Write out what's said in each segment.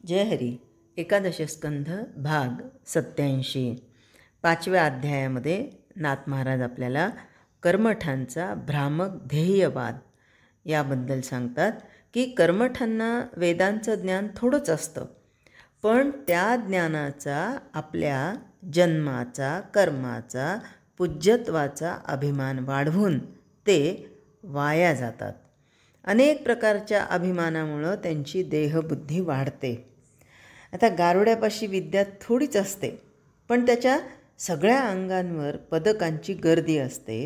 जय हरी. एकादश स्कंध भाग 87. 5व्या अध्यायामध्ये नाथ महाराज आपल्याला कर्मठांचा भ्रामक ध्येयवाद याबद्दल सांगतात की कर्मठांना वेदांचं ज्ञान थोडंच असतं, पण त्या ज्ञानाचा आपल्या जन्माचा, कर्माचा, पूज्यत्वाचा अभिमान वाढवून ते वाया जातात. अनेक प्रकारच्या अभिमानामुळं त्यांची देहबुद्धी वाढते. आता गारुड्यापाशी विद्या थोडीच असते, पण त्याच्या सगळ्या अंगांवर पदकांची गर्दी असते.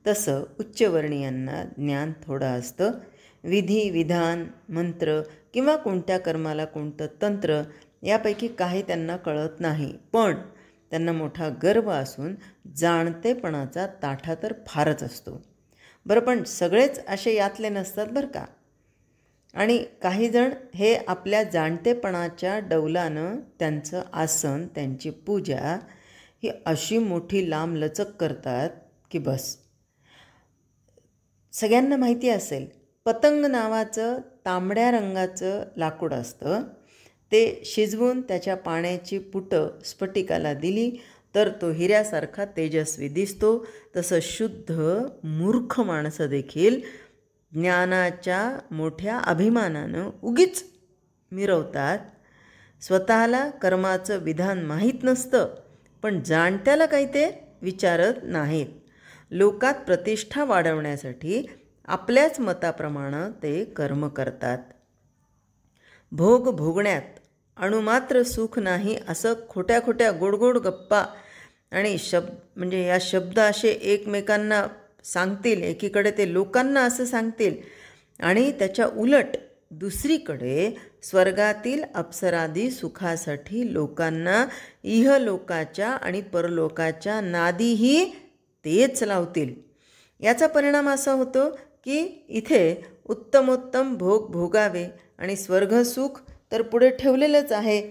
तसं उच्चवर्णीयांना ज्ञान थोडं असतं. विधी, विधान, मंत्र किंवा कोणत्या कर्माला कोणतं तंत्र यापैकी काही त्यांना कळत नाही, पण त्यांना मोठा गर्व असून जाणतेपणाचा ताठा तर फारच असतो. बरं, पण सगळेच असे यातले नसतात बरं का. आणि काहीजण हे आपल्या जाणतेपणाच्या डौलानं त्यांचं आसन, त्यांची पूजा ही अशी मोठी लांबलचक करतात की बस. सगळ्यांना माहिती असेल, पतंग नावाचं तांबड्या रंगाचं लाकूड असतं. ते शिजवून त्याच्या पाण्याची पुटं स्फटिकाला दिली तर तो हिऱ्यासारखा तेजस्वी दिसतो. तसं शुद्ध मूर्ख माणसं देखील ज्ञानाच्या मोठ्या अभिमानानं उगीच मिरवतात. स्वतःला कर्माचं विधान माहीत नसतं, पण जाणत्याला काही ते विचारत नाहीत. लोकात प्रतिष्ठा वाढवण्यासाठी आपल्याच मताप्रमाणे ते कर्म करतात. भोग भोगण्यात अणुमात्र सुख नाही असं खोट्या खोट्या गोडगोड गप्पा आणि म्हणजे या शब्द असे एकमेकांना सांगतील, एकीकडे ते लोकांना असं सांगतील आणि त्याच्या उलट दुसरीकडे स्वर्गातील अप्सरादी सुखासाठी लोकांना इहलोकाच्या आणि परलोकाच्या नादीही तेच लावतील. याचा परिणाम असा होतो की इथे उत्तमोत्तम भोग भोगावे आणि स्वर्गसुख तर पुढे ठेवलेलंच आहे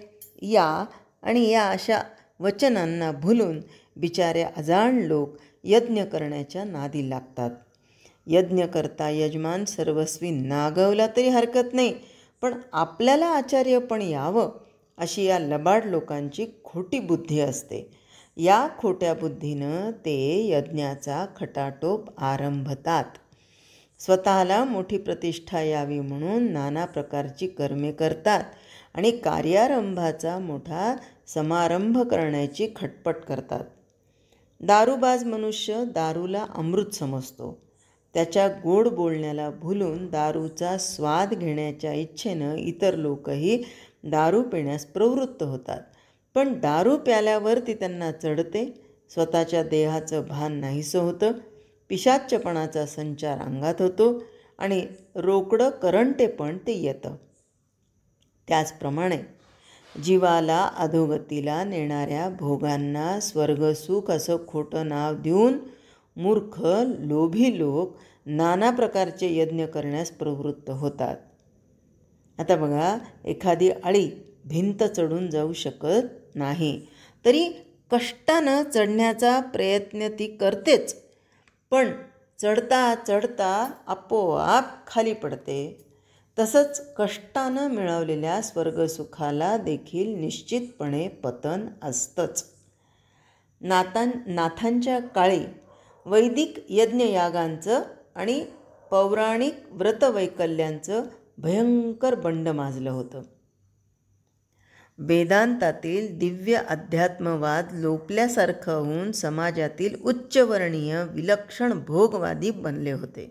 या अशा वचनांना भुलून बिचारे अजाण लोक यज्ञ करण्याच्या नादी लागतात. यज्ञ करता यजमान सर्वस्वी नागवला तरी हरकत नाही, पण आपल्याला आचार्य पण यावं अशी या लबाड लोकांची खोटी बुद्धी असते. या खोट्या बुद्धीनं ते यज्ञाचा खटाटोप आरंभतात. स्वतःला मोठी प्रतिष्ठा यावी म्हणून नाना प्रकारची कर्मे करतात आणि कार्यारंभाचा मोठा समारंभ करण्याची खटपट करतात. दारूबाज मनुष्य दारूला अमृत समजतो. त्याच्या गोड बोलण्याला भुलून दारूचा स्वाद घेण्याच्या इच्छेनं इतर लोकही दारू पिण्यास प्रवृत्त होतात. पण दारू प्याल्यावर ती त्यांना चढते. स्वतःच्या देहाचं भान नाहीसं होतं. पिशाच्चपणाचा संचार अंगात होतो आणि रोकडं करंटेपण ते येतं. त्याचप्रमाणे जीवाला अधोगतीला नेणाऱ्या भोगांना स्वर्गसुख असं खोटं नाव देऊन मूर्ख लोभी लोक नाना प्रकारचे यज्ञ करण्यास प्रवृत्त होतात. आता बघा, एखादी अळी भिंत चढून जाऊ शकत नाही, तरी कष्टानं चढण्याचा प्रयत्न ती करतेच, पण चढता चढता आपोआप खाली पडते. तसंच कष्टानं मिळवलेल्या स्वर्गसुखाला देखील निश्चितपणे पतन असतंच. नाथांच्या काळी वैदिक यज्ञयागांचं आणि पौराणिक व्रतवैकल्यांचं भयंकर बंड माजलं होतं. वेदांतातील दिव्य अध्यात्मवाद लोपल्यासारखं होऊन समाजातील उच्चवर्णीय विलक्षण भोगवादी बनले होते.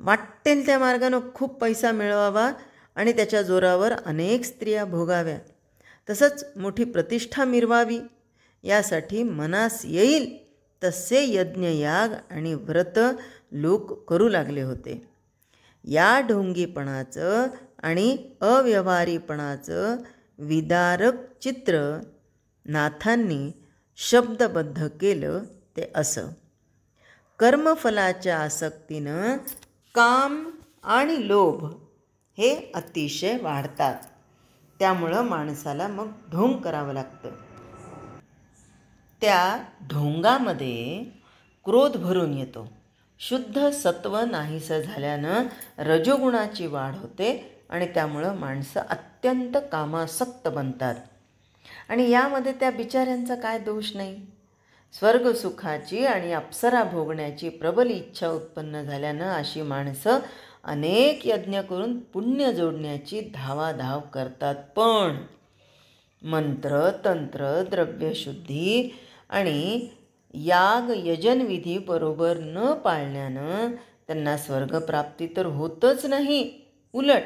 वाटेल त्या मार्गानं खूप पैसा मिळवावा आणि त्याच्या जोरावर अनेक स्त्रिया भोगाव्या, तसंच मोठी प्रतिष्ठा मिरवावी यासाठी मनास येईल तसे यज्ञयाग आणि व्रत लोक करू लागले होते. या ढोंगीपणाचं आणि अव्यवहारीपणाचं विदारक चित्र नाथांनी शब्दबद्ध केलं ते असं: कर्मफलाच्या आसक्तीनं काम आणि लोभ हे अतिशय वाढतात. त्यामुळं माणसाला मग ढोंग करावं लागतं. त्या ढोंगामध्ये क्रोध भरून येतो. शुद्ध सत्व नाहीसं झाल्यानं रजोगुणाची वाढ होते आणि त्यामुळं माणसं अत्यंत कामासक्त बनतात. आणि यामध्ये त्या बिचाऱ्यांचा काय दोष नाही. स्वर्गसुखाची आणि अप्सरा भोगण्याची प्रबल इच्छा उत्पन्न झाल्यानं अशी माणसं अनेक यज्ञ करून पुण्य जोडण्याची धावाधाव करतात. पण मंत्र, तंत्र, द्रव्यशुद्धी आणि याग यजनविधी बरोबर न पाळण्यानं त्यांना स्वर्गप्राप्ती तर होतच नाही, उलट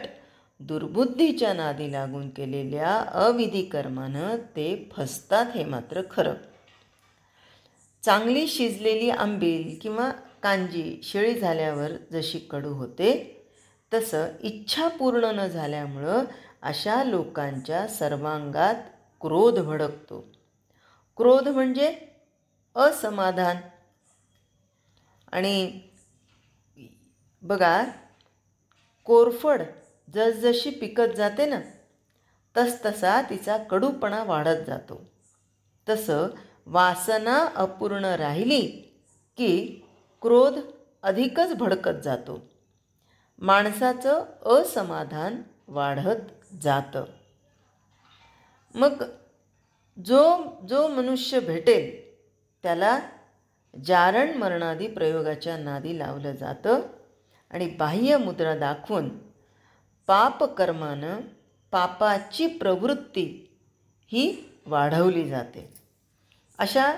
दुर्बुद्धीच्या नादी लागून केलेल्या अविधी कर्मानं ते फसतात, हे मात्र खरं. चांगली शिजलेली आंबील किंवा कांजी शिळी झाल्यावर जशी कडू होते, तसं इच्छा पूर्ण न झाल्यामुळं अशा लोकांच्या सर्वांगात क्रोध भडकतो. क्रोध म्हणजे असमाधान. आणि बघा, कोरफड जसजशी पिकत जाते ना, तसतसा तिचा कडूपणा वाढत जातो. तसं वासना अपूर्ण राहिली की क्रोध अधिकच भडकत जातो. माणसाचं असमाधान वाढत जातं. मग जो जो मनुष्य भेटेल त्याला जारण मरणादी प्रयोगाच्या नादी लावलं जातं आणि बाह्य मुद्रा दाखवून पापकर्मानं पापाची प्रवृत्ती ही वाढवली जाते. अशा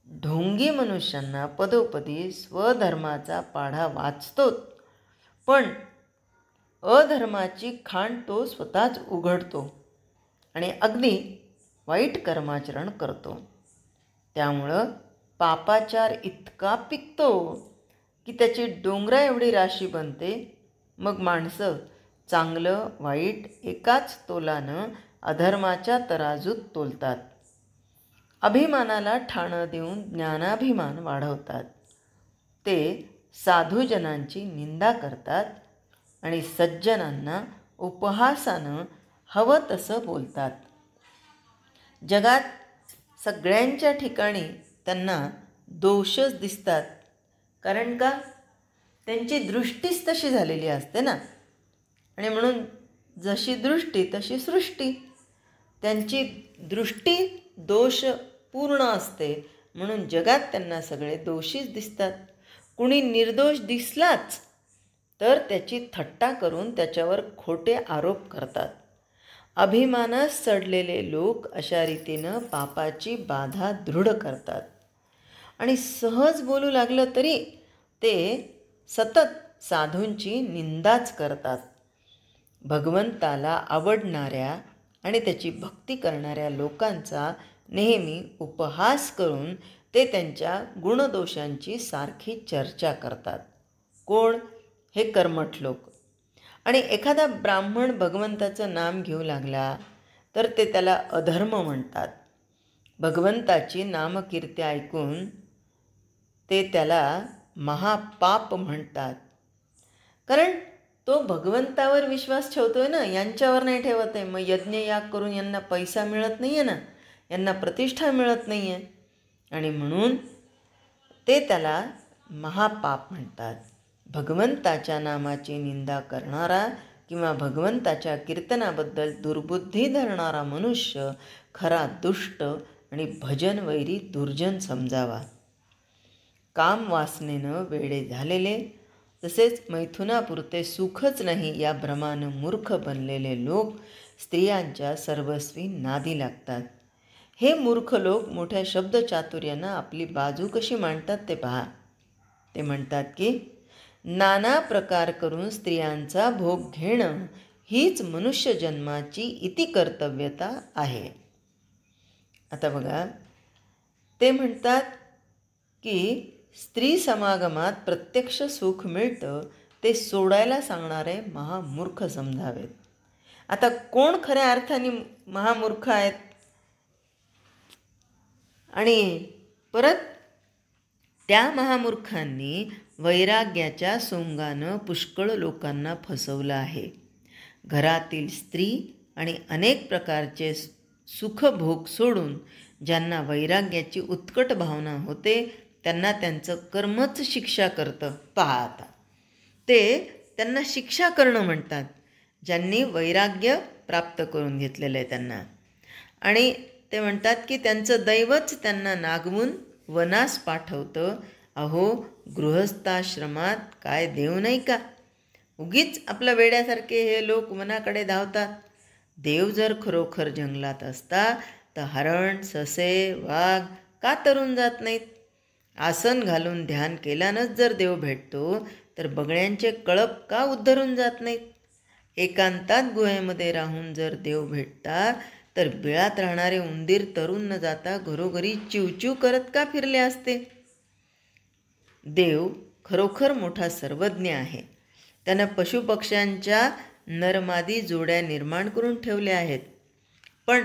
ढोंगी मनुष्यांना पदोपदी स्वधर्माचा पाढा वाचतो, पण अधर्माची खाण तो स्वतःच उघडतो आणि अगदी वाईट कर्माचरण करतो. त्यामुळं पापाचार इतका पिकतो की त्याची डोंगरा एवढी राशी बनते. मग माणसं चांगलं वाईट एकाच तोलानं अधर्माच्या तराजूत तोलतात. अभिमानाला ठाणं देऊन ज्ञानाभिमान वाढवतात. ते साधुजनांची निंदा करतात आणि सज्जनांना उपहासानं हवं तसं बोलतात. जगात सगळ्यांच्या ठिकाणी त्यांना दोषच दिसतात. कारण का? त्यांची दृष्टीच तशी झालेली असते ना. आणि म्हणून जशी दृष्टी तशी सृष्टी. त्यांची दृष्टी दोष पूर्ण असते, म्हणून जगात त्यांना सगळे दोषीच दिसतात. कुणी निर्दोष दिसलाच तर त्याची थट्टा करून त्याच्यावर खोटे आरोप करतात. अभिमानास चढलेले लोक अशा रीतीनं पापाची बाधा दृढ करतात. आणि सहज बोलू लागलं तरी ते सतत साधूंची निंदाच करतात. भगवंताला आवडणाऱ्या आणि त्याची भक्ती करणाऱ्या लोकांचा नेहमी उपहास करून ते त्यांच्या गुणदोषांची सारखी चर्चा करतात. कोण? हे कर्मठ लोक. आणि एखादा ब्राह्मण भगवंताचं नाम घेऊ लागला तर ते त्याला अधर्म म्हणतात. भगवंताची नामकीर्ती ऐकून ते त्याला महापाप म्हणतात. कारण तो भगवंतावर विश्वास ठेवतोय ना, यांच्यावर नाही ठेवत आहे. मग यज्ञ याग करून यांना पैसा मिळत नाही आहे ना, यांना प्रतिष्ठा मिळत नाही आहे, आणि म्हणून ते त्याला महापाप म्हणतात. भगवंताच्या नामाची निंदा करणारा किंवा भगवंताच्या कीर्तनाबद्दल दुर्बुद्धी धरणारा मनुष्य खरा दुष्ट आणि भजनवैरी दुर्जन समजावा. काम वासनेनं वेडे झालेले, तसेच मैथुनापुरते सुखच नाही या भ्रमानं मूर्ख बनलेले लोक स्त्रियांच्या सर्वस्वी नादी लागतात. हे मूर्ख लोक मोठ्या शब्दचातुर्यानं आपली बाजू कशी मांडतात ते पहा. ते म्हणतात की नाना प्रकार करून स्त्रियांचा भोग घेणं हीच मनुष्य जन्माची इति कर्तव्यता आहे. आता बघा, ते म्हणतात की स्त्री समागमात प्रत्यक्ष सुख मिळतं ते सोडायला सांगणारे महामूर्ख समजावेत. आता कोण खऱ्या अर्थाने महामूर्ख आहेत? आणि परत त्या महामूर्खांनी वैराग्याच्या सोंगानं पुष्कळ लोकांना फसवलं आहे. घरातील स्त्री आणि अनेक प्रकारचे सुखभोग सोडून ज्यांना वैराग्याची उत्कट भावना होते त्यांना त्यांचं कर्मच शिक्षा करतं. पहा, आता ते त्यांना शिक्षा करणं म्हणतात. ज्यांनी वैराग्य प्राप्त करून घेतलेलं आहे त्यांना. आणि ते म्हणतात की त्यांचं दैवच त्यांना नागवून वनास पाठवतं. अहो, गृहस्थाश्रमात काय देव नाही का? उगीच आपलं वेड्यासारखे हे लोक वनाकडे धावतात. देव जर खरोखर जंगलात असता तर हरण, ससे, वाघ का तरून जात नाहीत? आसन घालून ध्यान केल्यानंच जर देव भेटतो तर बगड्यांचे कळप का उद्धरून जात नाहीत? एकांतात गुहेमध्ये राहून जर देव भेटता तर बिळात राहणारे उंदीर तरून न जाता घरोघरी चिवचिव करत का फिरले असते? देव खरोखर मोठा सर्वज्ञ आहे. त्यानं पशुपक्ष्यांच्या नरमादी जोड्या निर्माण करून ठेवल्या आहेत. पण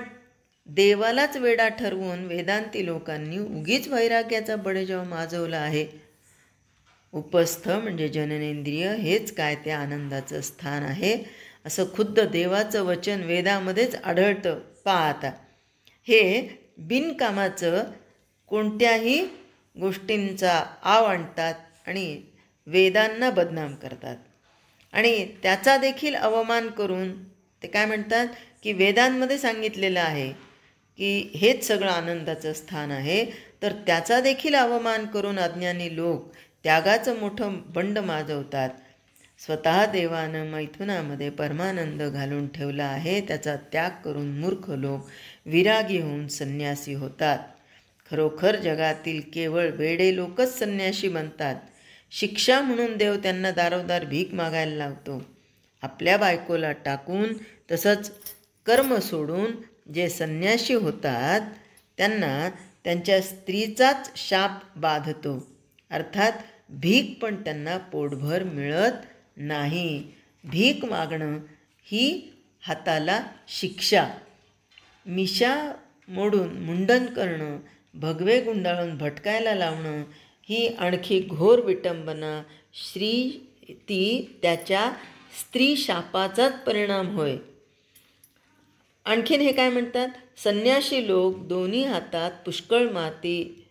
देवालाच वेडा ठरवून वेदांती लोकांनी उगीच वैराग्याचा बडेजाव माजवला आहे. उपस्थ म्हणजे जननेंद्रिय हेच काय त्या आनंदाचं स्थान आहे असं खुद्द देवाचं वचन वेदामध्येच आढळतं. पहा आता, हे बिनकामाचं कोणत्याही गोष्टींचा आव आणतात आणि वेदांना बदनाम करतात. आणि त्याचा देखील अवमान करून ते काय म्हणतात की वेदांमध्ये सांगितलेलं आहे की हेच सगळं आनंदाचं स्थान आहे, तर त्याचा देखील अवमान करून अज्ञानी लोक त्यागाचं मोठं बंड माजवतात. स्वतः देवानं मैथुनामध्ये परमानंद घालून ठेवला आहे, त्याचा त्याग करून मूर्ख लोक विरागी होऊन संन्यासी होतात. खरोखर जगातील केवळ वेडे लोकच संन्यासी बनतात. शिक्षा म्हणून देव त्यांना दारोदार भीक मागायला लावतो. आपल्या बायकोला टाकून तसंच कर्म सोडून जे संन्यासी होतात त्यांना त्यांच्या स्त्रीचाच शाप बाधतो. अर्थात भीक पण त्यांना पोटभर मिळत नाही. भीक मागणं ही हाताला शिक्षा. मिशा मोडून मुंडन करणं, भगवे गुंडाळून भटकायला लावणं ही आणखी घोर विटंबना. ती त्याच्या स्त्री शापाचाच परिणाम होय. आणखीन हे काय म्हणतात, संन्याशी लोक दोन्ही हातात पुष्कळ माती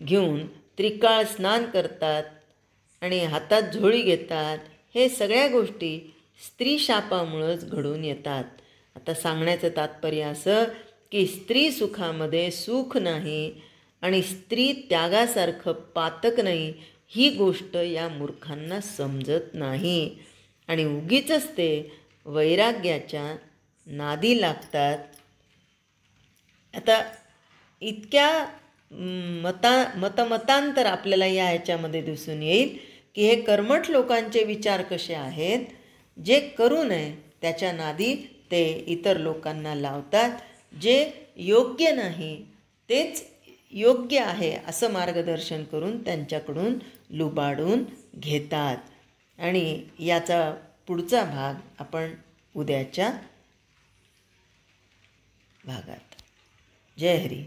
घेऊन त्रिकाळ स्नान करतात आणि हातात झोळी घेतात. हे सगळ्या गोष्टी स्त्री शापामुळंच घडून येतात. आता सांगण्याचं तात्पर्य असं की स्त्री सुखामध्ये सुख नाही आणि स्त्री त्यागासारखं पातक नाही, ही गोष्ट या मूर्खांना समजत नाही आणि उगीचच ते वैराग्याच्या नादी लागतात. आता इतक्या मतमतांतर आपल्याला या ह्याच्यामध्ये दिसून येईल की हे कर्मठ लोकांचे विचार कसे आहेत. जे करू नये त्याच्या नादी ते इतर लोकांना लावतात. जे योग्य नाही तेच योग्य आहे असं मार्गदर्शन करून त्यांच्याकडून लुबाडून घेतात. आणि याचा पुढचा भाग आपण उद्याच्या भागात. जय हरी.